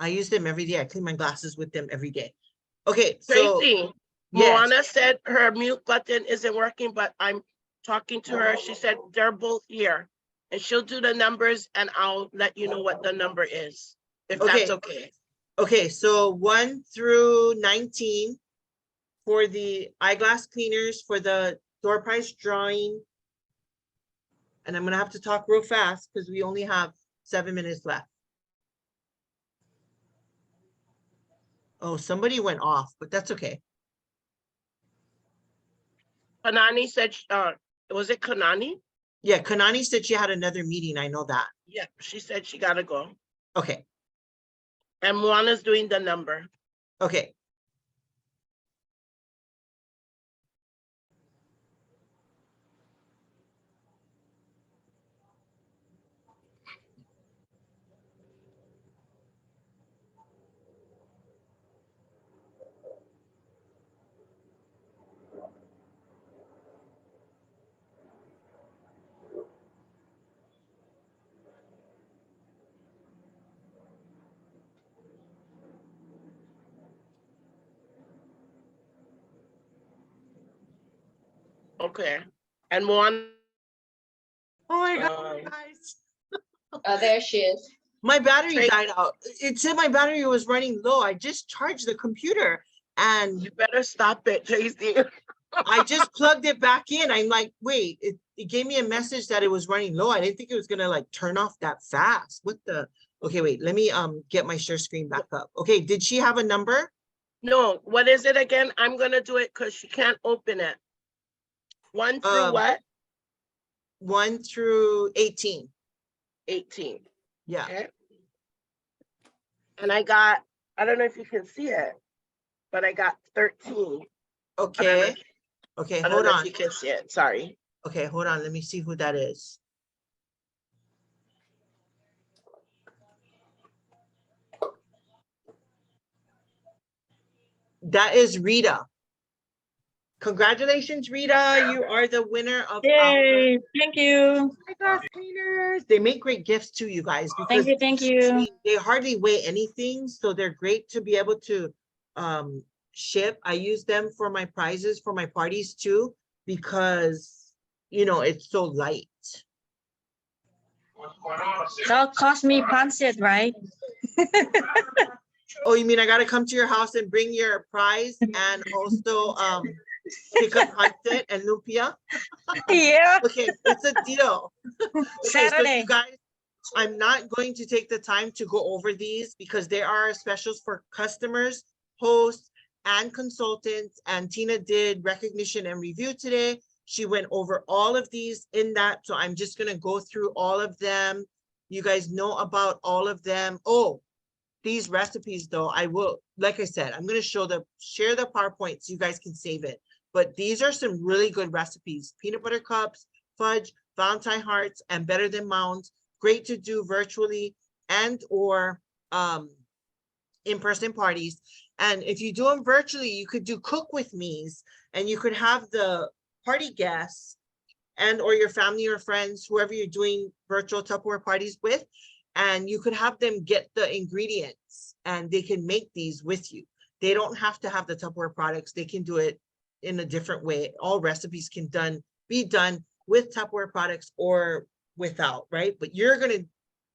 A: use them every day. I clean my glasses with them every day. Okay, so
B: Tracy,
A: yes.
B: Moana said her mute button isn't working, but I'm talking to her. She said they're both here, and she'll do the numbers, and I'll let you know what the number is, if that's okay.
A: Okay, so 1 through 19 for the eyeglass cleaners for the door prize drawing. And I'm gonna have to talk real fast because we only have 7 minutes left. Oh, somebody went off, but that's okay.
B: Kanani said, was it Kanani?
A: Yeah, Kanani said she had another meeting. I know that.
B: Yeah, she said she gotta go.
A: Okay,
B: And Moana's doing the number.
A: okay.
B: Okay. And Moana.
A: Oh my God, guys.
H: Oh, there she is.
A: My battery
B: Tracy.
A: died out. It said my battery was running low. I just charged the computer and
B: You better stop it, Tracy.
A: I just plugged it back in. I'm like, wait, it gave me a message that it was running low. I didn't think it was gonna like turn off that fast. What the? Okay, wait, let me get my share screen back up. Okay, did she have a number?
B: No, what is it again? I'm gonna do it because she can't open it. 1 through what?
A: 1 through 18.
B: 18.
A: Yeah.
B: Okay. And I got, I don't know if you can see it, but I got 13.
A: Okay. Okay,
B: I don't
A: hold
B: know
A: on.
B: if you can see it. Sorry.
A: Okay, hold on. Let me see who that is. That is Rita. Congratulations, Rita. You are the winner of
I: Yay, thank you.
A: eyeglass cleaners. They make great gifts too, you guys, because
I: Thank you.
A: they hardly weigh anything. So they're great to be able to ship. I use them for my prizes for my parties too, because you know it's so light.
I: That cost me pancit, right?
A: Oh, you mean I gotta come to your house and bring your prize and also pick up pancit and lumpia?
I: Yeah.
A: Okay, it's a deal. Okay, so
I: Saturday.
A: you guys, I'm not going to take the time to go over these because there are specials for customers, hosts, and consultants. And Tina did recognition and review today. She went over all of these in that. So I'm just gonna go through all of them. You guys know about all of them. Oh, these recipes though, I will, like I said, I'm gonna share the PowerPoint so you guys can save it. But these are some really good recipes. Peanut butter cups, fudge, Valentine hearts, and better than mounds. Great to do virtually and or in-person parties. And if you do them virtually, you could do cook with me's and you could have the party guests and or your family or friends, whoever you're doing virtual Tupperware parties with, and you could have them get the ingredients and they can make these with you. They don't have to have the Tupperware products. They can do it in a different way. All recipes can be done with Tupperware products or without, right? But you're gonna,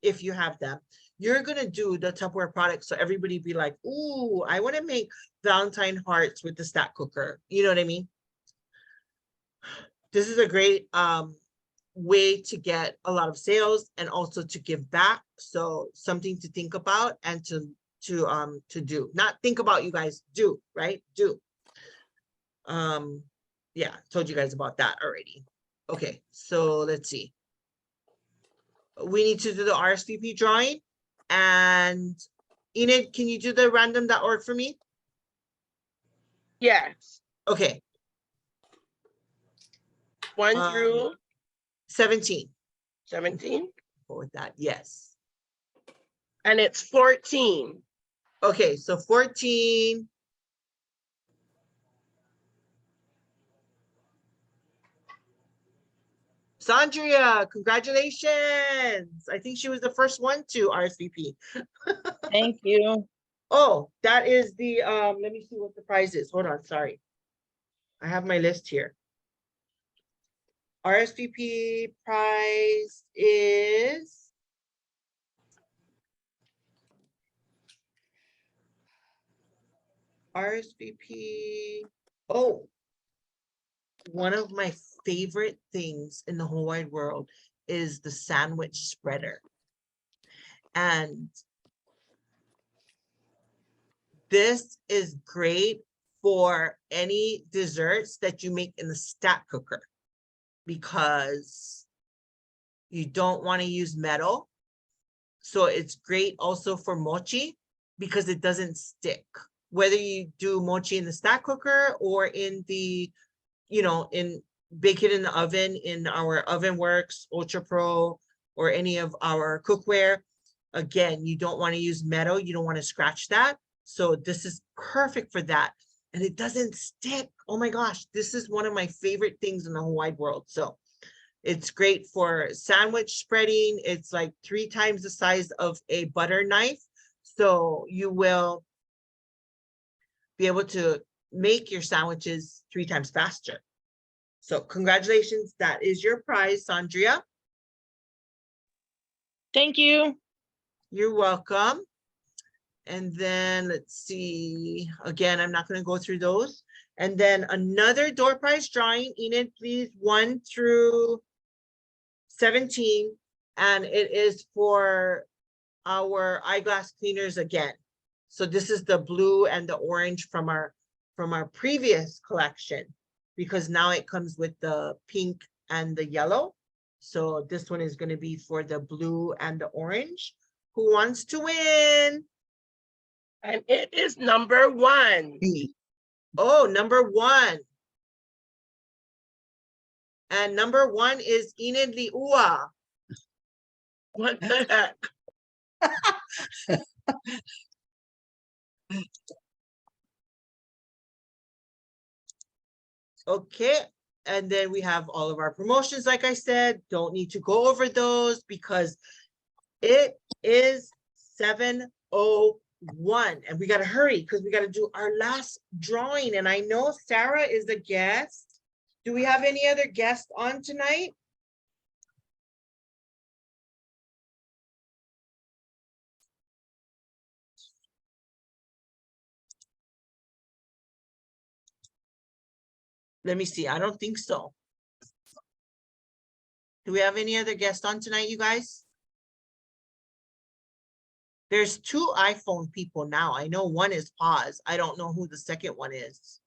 A: if you have them, you're gonna do the Tupperware products so everybody be like, ooh, I wanna make Valentine hearts with the stack cooker. You know what I mean? This is a great way to get a lot of sales and also to give back. So something to think about and to do. Not think about, you guys, do, right? Do. Yeah, told you guys about that already. Okay, so let's see. We need to do the RSVP drawing. And Enid, can you do the random.org for me?
B: Yes.
A: Okay.
B: 1 through
A: 17.
B: 17.
A: Go with that, yes.
B: And it's 14.
A: Okay, so 14. Saundria, congratulations. I think she was the first one to RSVP.
I: Thank you.
A: Oh, that is the, let me see what the prize is. Hold on, sorry. I have my list here. RSVP prize is RSVP. Oh, one of my favorite things in the whole wide world is the sandwich spreader. And this is great for any desserts that you make in the stack cooker because you don't want to use metal. So it's great also for mochi because it doesn't stick. Whether you do mochi in the stack cooker or in the, you know, bake it in the oven in our OvenWorks, Ultra Pro, or any of our cookware. Again, you don't want to use metal. You don't want to scratch that. So this is perfect for that. And it doesn't stick. Oh my gosh, this is one of my favorite things in the whole wide world. So it's great for sandwich spreading. It's like 3 times the size of a butter knife. So you will be able to make your sandwiches 3 times faster. So congratulations, that is your prize, Saundria.
I: Thank you.
A: You're welcome. And then let's see, again, I'm not going to go through those. And then another door prize drawing, Enid, please, 1 through 17. And it is for our eyeglass cleaners again. So this is the blue and the orange from our previous collection, because now it comes with the pink and the yellow. So this one is going to be for the blue and the orange. Who wants to win?
B: And it is number 1.
C: Me.
A: Oh, number 1. And number 1 is Enid Liua.
B: What the heck?
A: Okay. And then we have all of our promotions, like I said. Don't need to go over those because it is 7:01 and we got to hurry because we got to do our last drawing. And I know Sara is the guest. Do we have any other guests on tonight? Let me see. I don't think so. Do we have any other guests on tonight, you guys? There's 2 iPhone people now. I know one is Paz. I don't know who the second one is.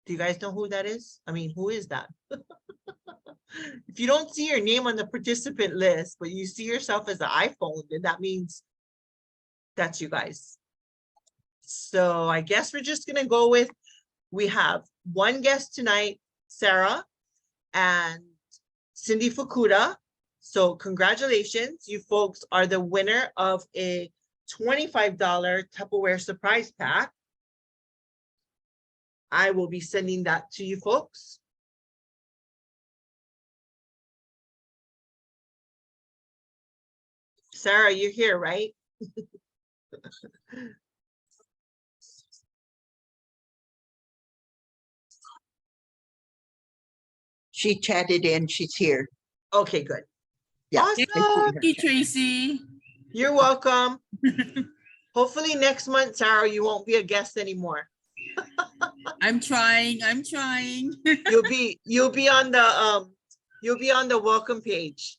A: Do you guys know who that is? I mean, who is that? If you don't see your name on the participant list, but you see yourself as an iPhone, then that means that's you guys. So I guess we're just gonna go with, we have one guest tonight, Sara and Cindy Fukuda. So congratulations, you folks are the winner of a $25 Tupperware surprise pack. I will be sending that to you folks. Sara, you're here, right?
C: She chatted in, she's here.
A: Okay, good.
C: Yeah.
A: Awesome.
H: Thank you, Tracy.
A: You're welcome. Hopefully next month, Sara, you won't be a guest anymore.
H: I'm trying.
A: You'll be on the welcome page.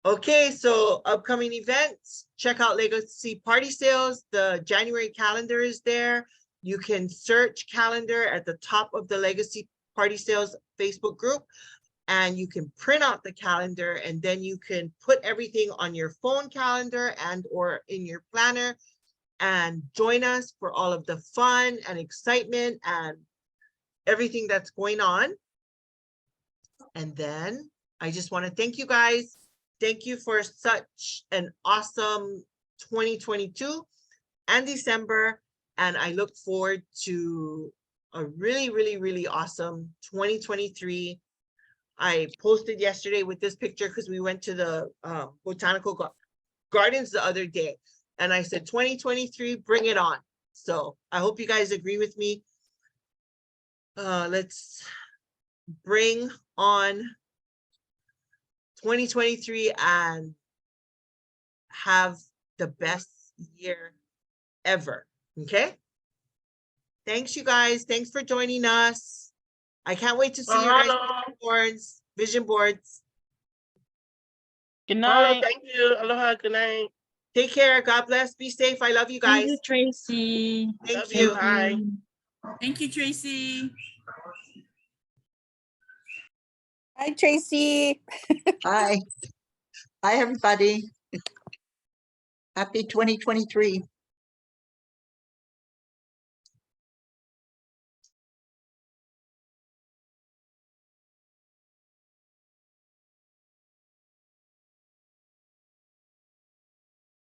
A: Okay, so upcoming events, check out Legacy Party Sales. The January calendar is there. You can search calendar at the top of the Legacy Party Sales Facebook group, and you can print out the calendar, and then you can put everything on your phone calendar and or in your planner and join us for all of the fun and excitement and everything that's going on. And then I just want to thank you guys. Thank you for such an awesome 2022 and December. And I look forward to a really, really, really awesome 2023. I posted yesterday with this picture because we went to the botanical gardens the other day. And I said, 2023, bring it on. So I hope you guys agree with me. Let's bring on 2023 and have the best year ever. Okay. Thanks, you guys. Thanks for joining us. I can't wait to see you guys on vision boards.
I: Good
B: Mahalo,
I: night.
B: thank you. Aloha, good night.
A: Take care. God bless. Be safe. I love you guys.
I: Thank you, Tracy.
A: Thank
B: Love
A: you.
B: Hi.
H: Thank you, Tracy.
D: Hi, Tracy.
C: Hi. Hi, everybody. Happy 2023.